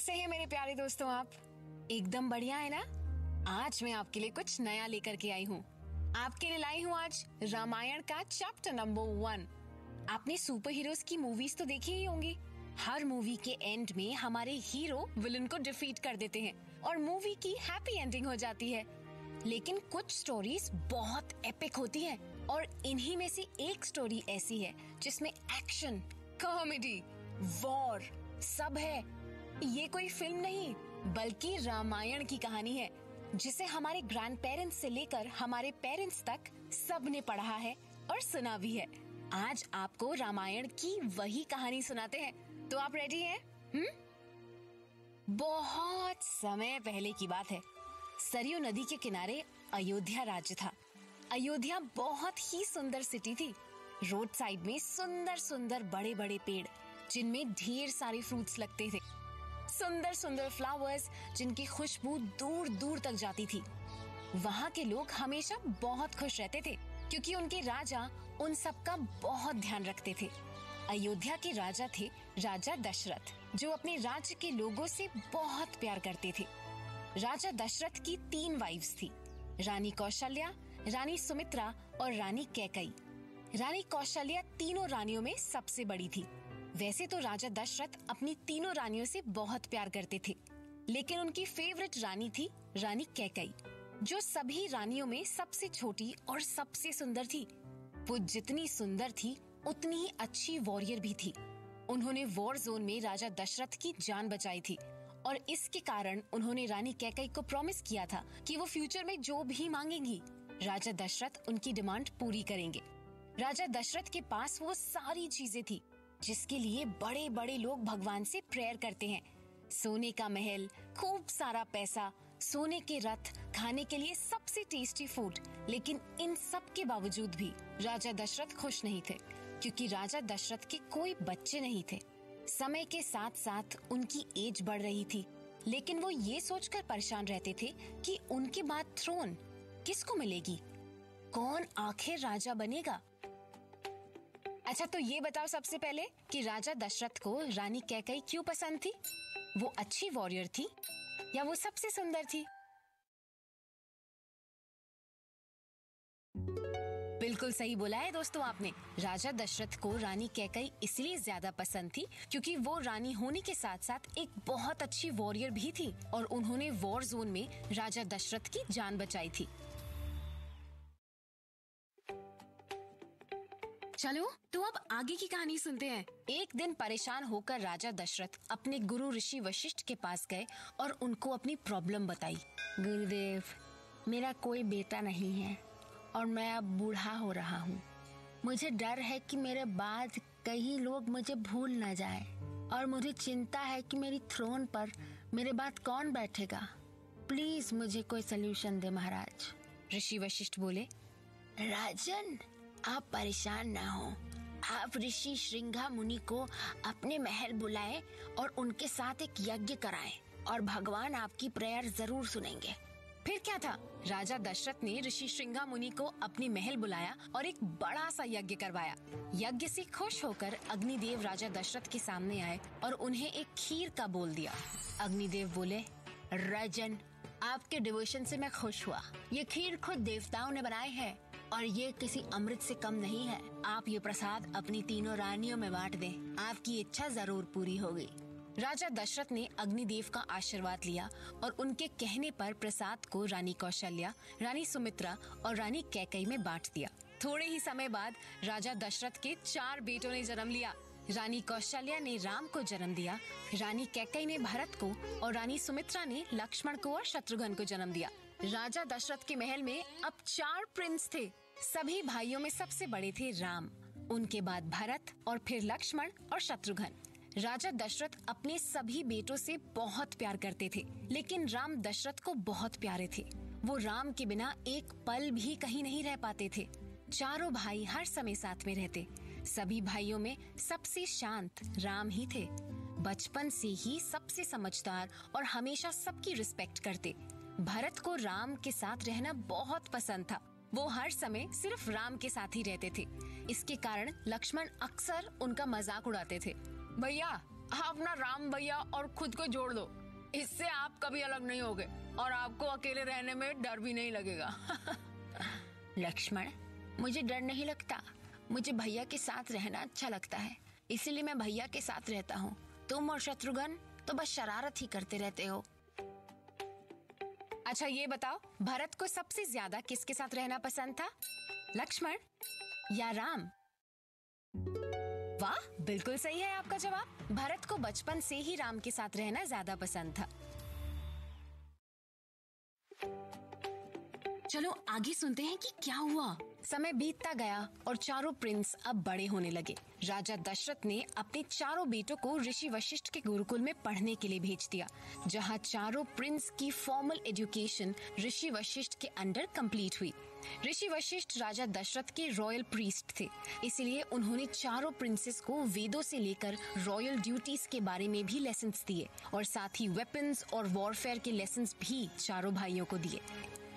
कैसे हैं मेरे प्यारे दोस्तों आप? एकदम बढ़िया है ना? आज मैं आपके लिए कुछ नया लेकर के आई हूँ। आपके लिए लाई हूँ आज रामायण का चैप्टर नंबर 1। आपने सुपर हीरोज की मूवीज तो देखी ही होंगी। हर मूवी के एंड में हमारे हीरो विलन को डिफीट कर देते हैं और मूवी की हैप्पी एंडिंग हो जाती है। लेकिन कुछ स्टोरीज बहुत एपिक होती है और इन्हीं में से एक स्टोरी ऐसी है जिसमें एक्शन, कॉमेडी, वॉर सब है। ये कोई फिल्म नहीं बल्कि रामायण की कहानी है जिसे हमारे ग्रैंड पेरेंट्स से लेकर हमारे पेरेंट्स तक सबने पढ़ा है और सुना भी है। आज आपको रामायण की वही कहानी सुनाते हैं। तो आप रेडी हैं? बहुत समय पहले की बात है। सरयू नदी के किनारे अयोध्या राज्य था। अयोध्या बहुत ही सुंदर सिटी थी। रोड साइड में सुंदर सुंदर बड़े बड़े पेड़ जिनमें ढेर सारे फ्रूट्स लगते थे। सुंदर सुंदर फ्लावर्स जिनकी खुशबू दूर दूर तक जाती थी। वहाँ के लोग हमेशा बहुत खुश रहते थे क्योंकि उनके राजा उन सब का बहुत ध्यान रखते थे। अयोध्या के राजा थे राजा दशरथ, जो अपने राज्य के लोगों से बहुत प्यार करते थे। राजा दशरथ की 3 वाइफ्स थी, रानी कौशल्या, रानी सुमित्रा और रानी कैकई। रानी कौशल्या तीनों रानियों में सबसे बड़ी थी। वैसे तो राजा दशरथ अपनी तीनों रानियों से बहुत प्यार करते थे, लेकिन उनकी फेवरेट रानी थी रानी कैकई, जो सभी रानियों में सबसे छोटी और सबसे सुंदर थी। वो जितनी सुंदर थी उतनी ही अच्छी वॉरियर भी थी। उन्होंने वॉर जोन में राजा दशरथ की जान बचाई थी और इसके कारण उन्होंने रानी कैकई को प्रॉमिस किया था कि वो फ्यूचर में जो भी मांगेंगी राजा दशरथ उनकी डिमांड पूरी करेंगे। राजा दशरथ के पास वो सारी चीजें थी जिसके लिए बड़े बड़े लोग भगवान से प्रेयर करते हैं। सोने का महल, खूब सारा पैसा, सोने के रथ, खाने के लिए सबसे टेस्टी फूड। लेकिन इन सब के बावजूद भी राजा दशरथ खुश नहीं थे क्योंकि राजा दशरथ के कोई बच्चे नहीं थे। समय के साथ साथ उनकी एज बढ़ रही थी, लेकिन वो ये सोचकर परेशान रहते थे कि उनके बाद थ्रोन किसको मिलेगी, कौन आखिर राजा बनेगा। अच्छा, तो ये बताओ सबसे पहले कि राजा दशरथ को रानी कैकई क्यों पसंद थी? वो अच्छी वॉरियर थी या वो सबसे सुंदर थी? बिल्कुल सही बोला है दोस्तों आपने। राजा दशरथ को रानी कैकई इसलिए ज्यादा पसंद थी क्योंकि वो रानी होने के साथ साथ एक बहुत अच्छी वॉरियर भी थी और उन्होंने वॉर जोन में राजा दशरथ की जान बचाई थी। चलो तो अब आगे की कहानी सुनते हैं। एक दिन परेशान होकर राजा दशरथ अपने गुरु ऋषि वशिष्ठ के पास गए और उनको अपनी प्रॉब्लम बताई। गुरुदेव, मेरा कोई बेटा नहीं है और मैं अब बूढ़ा हो रहा हूँ। मुझे डर है कि मेरे बाद कई लोग मुझे भूल न जाए और मुझे चिंता है कि मेरी थ्रोन पर मेरे बाद कौन बैठेगा। प्लीज मुझे कोई सलूशन दे महाराज। ऋषि वशिष्ठ बोले, राजन, आप परेशान ना हो। आप ऋषि श्रृंगा मुनि को अपने महल बुलाएं और उनके साथ एक यज्ञ कराएं और भगवान आपकी प्रेयर जरूर सुनेंगे। फिर क्या था, राजा दशरथ ने ऋषि श्रृंगा मुनि को अपने महल बुलाया और एक बड़ा सा यज्ञ करवाया। यज्ञ से खुश होकर अग्निदेव राजा दशरथ के सामने आए और उन्हें एक खीर का बोल दिया। अग्निदेव बोले, राजन, आपके डिवोशन से मैं खुश हुआ। ये खीर खुद देवताओं ने बनाई है और ये किसी अमृत से कम नहीं है। आप ये प्रसाद अपनी तीनों रानियों में बांट दें, आपकी इच्छा जरूर पूरी होगी। राजा दशरथ ने अग्निदेव का आशीर्वाद लिया और उनके कहने पर प्रसाद को रानी कौशल्या, रानी सुमित्रा और रानी कैकई में बांट दिया। थोड़े ही समय बाद राजा दशरथ के 4 बेटों ने जन्म लिया। रानी कौशल्या ने राम को जन्म दिया, रानी कैकई ने भरत को और रानी सुमित्रा ने लक्ष्मण को और शत्रुघ्न को जन्म दिया। राजा दशरथ के महल में अब 4 प्रिंस थे। सभी भाइयों में सबसे बड़े थे राम, उनके बाद भरत और फिर लक्ष्मण और शत्रुघ्न। राजा दशरथ अपने सभी बेटों से बहुत प्यार करते थे, लेकिन राम दशरथ को बहुत प्यारे थे। वो राम के बिना एक पल भी कहीं नहीं रह पाते थे। चारों भाई हर समय साथ में रहते। सभी भाइयों में सबसे शांत राम ही थे। बचपन से ही सबसे समझदार और हमेशा सबकी रिस्पेक्ट करते। भरत को राम के साथ रहना बहुत पसंद था। वो हर समय सिर्फ राम के साथ ही रहते थे। इसके कारण लक्ष्मण अक्सर उनका मजाक उड़ाते थे। भैया, आप ना राम भैया और खुद को जोड़ दो, इससे आप कभी अलग नहीं होगे और आपको अकेले रहने में डर भी नहीं लगेगा। लक्ष्मण, मुझे डर नहीं लगता, मुझे भैया के साथ रहना अच्छा लगता है, इसीलिए मैं भैया के साथ रहता हूँ। तुम और शत्रुघ्न तो बस शरारत ही करते रहते हो। अच्छा ये बताओ, भरत को सबसे ज्यादा किसके साथ रहना पसंद था, लक्ष्मण या राम? वाह, बिल्कुल सही है आपका जवाब। भरत को बचपन से ही राम के साथ रहना ज्यादा पसंद था। चलो आगे सुनते हैं कि क्या हुआ। समय बीतता गया और चारों प्रिंस अब बड़े होने लगे। राजा दशरथ ने अपने चारों बेटों को ऋषि वशिष्ठ के गुरुकुल में पढ़ने के लिए भेज दिया, जहां चारों प्रिंस की फॉर्मल एजुकेशन ऋषि वशिष्ठ के अंडर कंप्लीट हुई। ऋषि वशिष्ठ राजा दशरथ के रॉयल प्रीस्ट थे, इसलिए उन्होंने चारों प्रिंसेस को वेदों से लेकर रॉयल ड्यूटीज के बारे में भी लेसन्स दिए और साथ ही वेपन्स और वॉरफेयर के लेसन्स भी चारों भाइयों को दिए।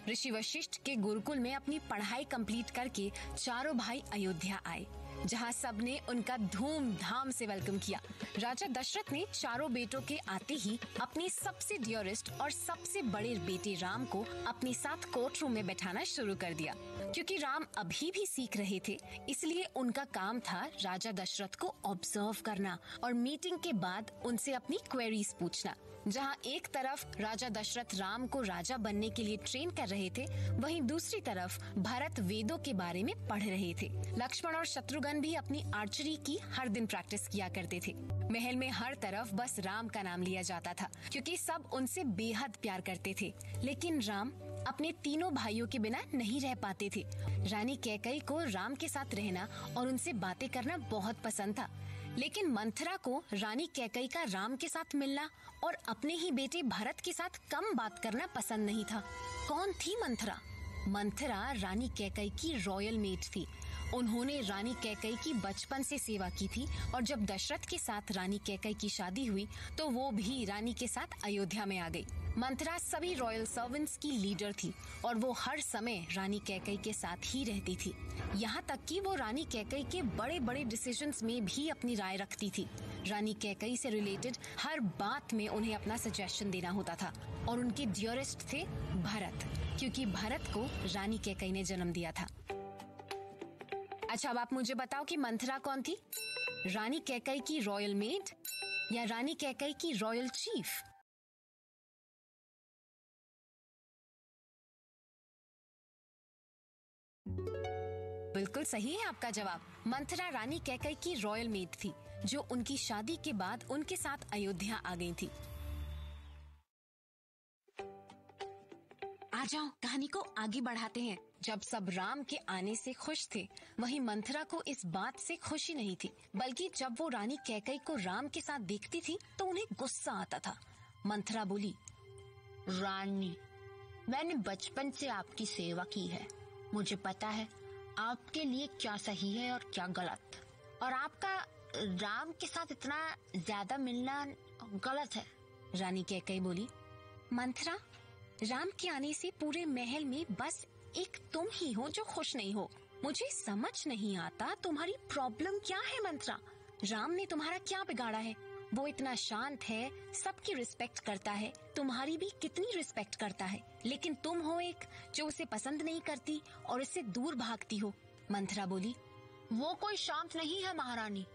ऋषि वशिष्ठ के गुरुकुल में अपनी पढ़ाई कंप्लीट करके चारों भाई अयोध्या आए, जहां सबने उनका धूमधाम से वेलकम किया। राजा दशरथ ने चारों बेटों के आते ही अपने सबसे डियरेस्ट और सबसे बड़े बेटे राम को अपने साथ कोर्ट रूम में बैठाना शुरू कर दिया। क्योंकि राम अभी भी सीख रहे थे, इसलिए उनका काम था राजा दशरथ को ऑब्जर्व करना और मीटिंग के बाद उनसे अपनी क्वेरीज पूछना। जहां एक तरफ राजा दशरथ राम को राजा बनने के लिए ट्रेन कर रहे थे, वहीं दूसरी तरफ भरत वेदों के बारे में पढ़ रहे थे। लक्ष्मण और शत्रुघ्न भी अपनी आर्चरी की हर दिन प्रैक्टिस किया करते थे। महल में हर तरफ बस राम का नाम लिया जाता था, क्योंकि सब उनसे बेहद प्यार करते थे। लेकिन राम अपने तीनों भाइयों के बिना नहीं रह पाते थे। रानी कैकेयी को राम के साथ रहना और उनसे बातें करना बहुत पसंद था, लेकिन मंथरा को रानी कैकेयी का राम के साथ मिलना और अपने ही बेटे भरत के साथ कम बात करना पसंद नहीं था। कौन थी मंथरा? मंथरा रानी कैकेयी की रॉयल मेट थी। उन्होंने रानी कैकेयी की बचपन से सेवा की थी और जब दशरथ के साथ रानी कैकेयी की शादी हुई तो वो भी रानी के साथ अयोध्या में आ गई। मंथरा सभी रॉयल सर्वेंट्स की लीडर थी और वो हर समय रानी कैकेयी के साथ ही रहती थी। यहाँ तक कि वो रानी कैकेयी के बड़े बड़े डिसीजंस में भी अपनी राय रखती थी। रानी कैकेयी से रिलेटेड हर बात में उन्हें अपना सजेशन देना होता था और उनके डियरेस्ट थे भरत, क्योंकि भरत को रानी कैकेयी ने जन्म दिया था। अच्छा, अब आप मुझे बताओ कि मंथरा कौन थी? रानी कैकेयी की रॉयल मेड या रानी कैकेयी की रॉयल चीफ? बिल्कुल सही है आपका जवाब। मंथरा रानी कैकेयी की रॉयल मेड थी, जो उनकी शादी के बाद उनके साथ अयोध्या आ गई थी। आ जाओ, कहानी को आगे बढ़ाते हैं। जब सब राम के आने से खुश थे, वहीं मंथरा को इस बात से खुशी नहीं थी, बल्कि जब वो रानी कैकेयी को राम के साथ देखती थी तो उन्हें गुस्सा आता था। मंथरा बोली, रानी, मैंने बचपन से आपकी सेवा की है, मुझे पता है आपके लिए क्या सही है और क्या गलत, और आपका राम के साथ इतना ज्यादा मिलना गलत है। रानी कैकेयी बोली, मंथरा, राम के आने से पूरे महल में बस एक तुम ही हो जो खुश नहीं हो। मुझे समझ नहीं आता तुम्हारी प्रॉब्लम क्या है मंथरा। राम ने तुम्हारा क्या बिगाड़ा है? वो इतना शांत है, सबकी रिस्पेक्ट करता है, तुम्हारी भी कितनी रिस्पेक्ट करता है, लेकिन तुम हो एक जो उसे पसंद नहीं करती और इससे दूर भागती हो। मंथरा बोली, वो कोई शांत नहीं है महारानी,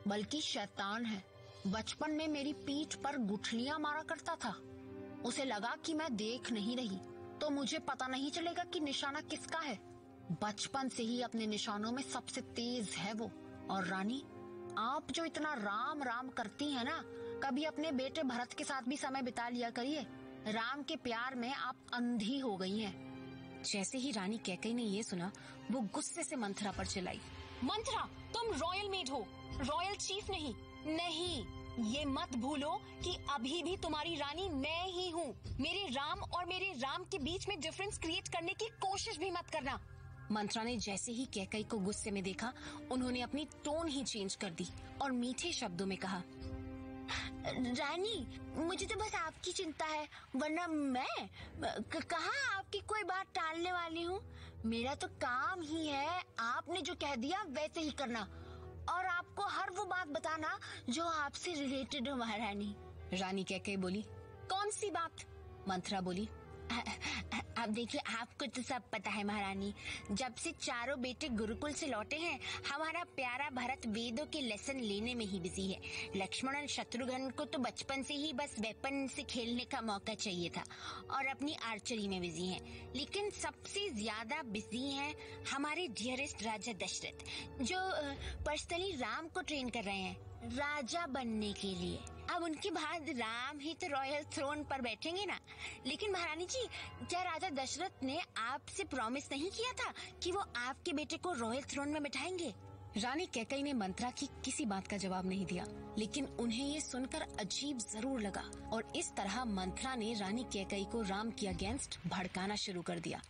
बल्कि शैतान है। बचपन में मेरी पीठ पर गुठलियां मारा करता था। उसे लगा कि मैं देख नहीं रही तो मुझे पता नहीं चलेगा कि निशाना किसका है। बचपन से ही अपने निशानों में सबसे तेज है वो। और रानी, आप जो इतना राम राम करती हैं ना, कभी अपने बेटे भरत के साथ भी समय बिता लिया करिए। राम के प्यार में आप अंधी हो गई हैं। जैसे ही रानी कैकेयी ने ये सुना, वो गुस्से से मंथरा पर चिल्लाई, मंथरा, तुम रॉयल मेड हो, रॉयल चीफ नहीं। नहीं, ये मत भूलो कि अभी भी तुम्हारी रानी मैं ही हूँ। मेरे राम और मेरे राम के बीच में डिफरेंस क्रिएट करने की कोशिश भी मत करना। मंथरा ने जैसे ही कैकेयी को गुस्से में देखा, उन्होंने अपनी टोन ही चेंज कर दी और मीठे शब्दों में कहा, रानी, मुझे तो बस आपकी चिंता है, वरना मैं कहाँ आपकी कोई बात टालने वाली हूँ। मेरा तो काम ही है आपने जो कह दिया वैसे ही करना। और आपको हर वो बात बताना जो आपसे रिलेटेड हो महारानी। रानी कैकेयी बोली। कौन सी बात? मंथरा बोली। अब देखिए, आपको तो सब पता है महारानी, जब से चारों बेटे गुरुकुल से लौटे हैं, हमारा प्यारा भरत वेदों के लेसन लेने में ही बिजी है। लक्ष्मण और शत्रुघ्न को तो बचपन से ही बस वेपन से खेलने का मौका चाहिए था और अपनी आर्चरी में बिजी हैं। लेकिन सबसे ज्यादा बिजी हैं हमारे डियरेस्ट राजा दशरथ, जो पर्सनली राम को ट्रेन कर रहे हैं राजा बनने के लिए। अब उनके बाद राम ही तो रॉयल थ्रोन पर बैठेंगे ना। लेकिन महारानी जी, क्या राजा दशरथ ने आपसे प्रॉमिस नहीं किया था कि वो आपके बेटे को रॉयल थ्रोन में बिठाएंगे? रानी कैकेयी ने मंथरा की किसी बात का जवाब नहीं दिया, लेकिन उन्हें ये सुनकर अजीब जरूर लगा और इस तरह मंथरा ने रानी कैकेयी को राम के अगेंस्ट भड़काना शुरू कर दिया।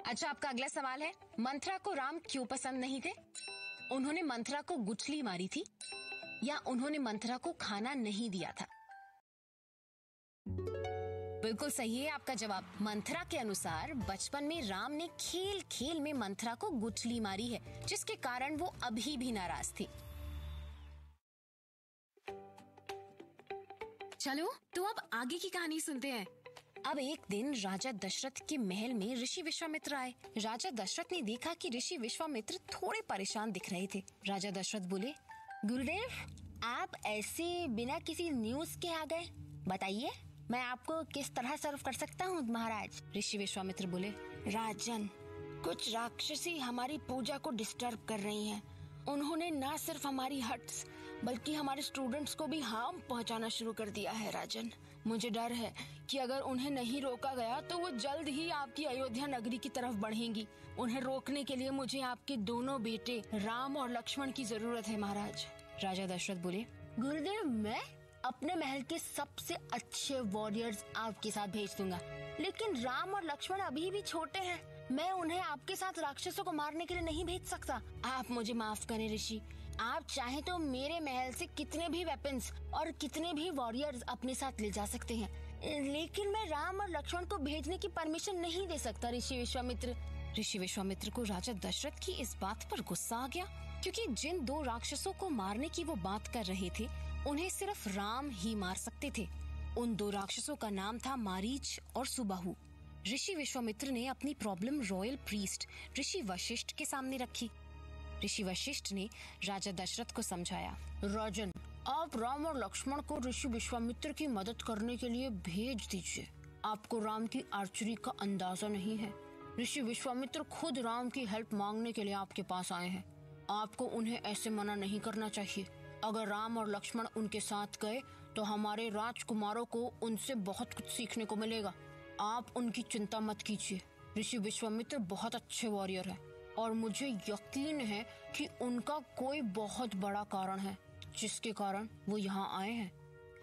अच्छा, आपका अगला सवाल है, मंथरा को राम क्यों पसंद नहीं थे? उन्होंने मंथरा को गुठली मारी थी या उन्होंने मंथरा को खाना नहीं दिया था? बिल्कुल सही है आपका जवाब। मंथरा के अनुसार बचपन में राम ने खेल खेल में मंथरा को गुठली मारी है, जिसके कारण वो अभी भी नाराज थी। चलो तो अब आगे की कहानी सुनते हैं। अब एक दिन राजा दशरथ के महल में ऋषि विश्वामित्र आए। राजा दशरथ ने देखा कि ऋषि विश्वामित्र थोड़े परेशान दिख रहे थे। राजा दशरथ बोले, गुरुदेव, आप ऐसे बिना किसी न्यूज के आ गए, बताइए मैं आपको किस तरह सर्व कर सकता हूँ महाराज? ऋषि विश्वामित्र बोले, राजन, कुछ राक्षसी हमारी पूजा को डिस्टर्ब कर रही हैं। उन्होंने न सिर्फ हमारी हट्स बल्कि हमारे स्टूडेंट्स को भी हार्म पहुंचाना शुरू कर दिया है राजन। मुझे डर है कि अगर उन्हें नहीं रोका गया तो वो जल्द ही आपकी अयोध्या नगरी की तरफ बढ़ेंगी। उन्हें रोकने के लिए मुझे आपके दोनों बेटे राम और लक्ष्मण की जरूरत है महाराज। राजा दशरथ बोले, गुरुदेव, मैं अपने महल के सबसे अच्छे वॉरियर्स आपके साथ भेज दूंगा, लेकिन राम और लक्ष्मण अभी भी छोटे हैं। मैं उन्हें आपके साथ राक्षसों को मारने के लिए नहीं भेज सकता। आप मुझे माफ करें ऋषि, आप चाहे तो मेरे महल से कितने भी वेपन्स और कितने भी वॉरियर्स अपने साथ ले जा सकते हैं, लेकिन मैं राम और लक्ष्मण को भेजने की परमिशन नहीं दे सकता ऋषि विश्वामित्र। ऋषि विश्वामित्र को राजा दशरथ की इस बात पर गुस्सा आ गया, क्योंकि जिन दो राक्षसों को मारने की वो बात कर रहे थे उन्हें सिर्फ राम ही मार सकते थे। उन दो राक्षसों का नाम था मारीच और सुबाहु। ऋषि विश्वामित्र ने अपनी प्रॉब्लम रॉयल प्रीस्ट ऋषि वशिष्ठ के सामने रखी। ऋषि वशिष्ठ ने राजा दशरथ को समझाया, राजन, आप राम और लक्ष्मण को ऋषि विश्वामित्र की मदद करने के लिए भेज दीजिए। आपको राम की आर्चरी का अंदाजा नहीं है। ऋषि विश्वामित्र खुद राम की हेल्प मांगने के लिए आपके पास आए हैं। आपको उन्हें ऐसे मना नहीं करना चाहिए। अगर राम और लक्ष्मण उनके साथ गए तो हमारे राजकुमारों को उनसे बहुत कुछ सीखने को मिलेगा। आप उनकी चिंता मत कीजिए। ऋषि विश्वामित्र बहुत अच्छे वॉरियर हैं और मुझे यकीन है कि उनका कोई बहुत बड़ा कारण है जिसके कारण वो यहाँ आए हैं।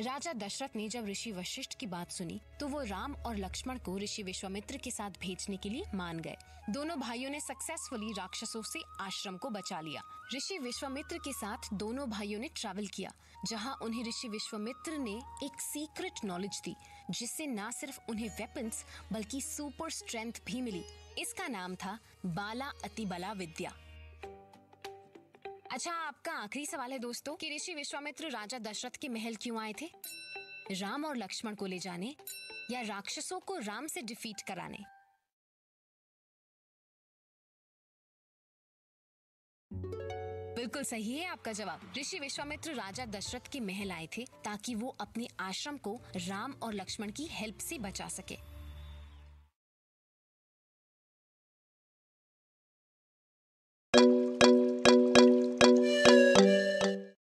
राजा दशरथ ने जब ऋषि वशिष्ठ की बात सुनी तो वो राम और लक्ष्मण को ऋषि विश्वामित्र के साथ भेजने के लिए मान गए। दोनों भाइयों ने सक्सेसफुली राक्षसों से आश्रम को बचा लिया। ऋषि विश्वामित्र के साथ दोनों भाइयों ने ट्रैवल किया, जहां उन्हें ऋषि विश्वामित्र ने एक सीक्रेट नॉलेज दी, जिससे न सिर्फ उन्हें वेपन्स बल्कि सुपर स्ट्रेंथ भी मिली। इसका नाम था बाला अतिबला विद्या। अच्छा, आपका आखिरी सवाल है दोस्तों कि ऋषि विश्वामित्र राजा दशरथ के महल क्यों आए थे? राम और लक्ष्मण को ले जाने या राक्षसों को राम से डिफीट कराने? बिल्कुल सही है आपका जवाब। ऋषि विश्वामित्र राजा दशरथ के महल आए थे ताकि वो अपने आश्रम को राम और लक्ष्मण की हेल्प से बचा सके।